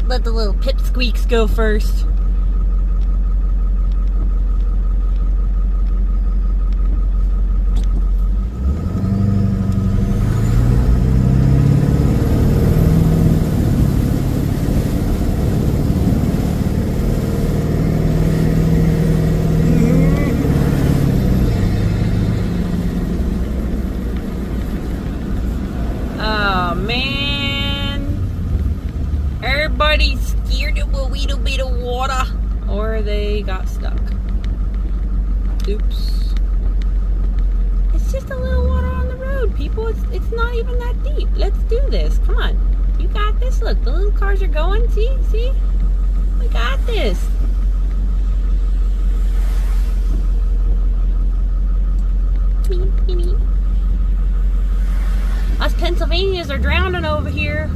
let the little pipsqueaks go first. Oh man, everybody's scared of a little bit of water, or they got stuck. Oops. It's just a little water on the road, people. It's not even that deep. Let's do this. Come on, you got this. Look, the little cars are going. See, we got this. Us Pennsylvanians are drowning over here.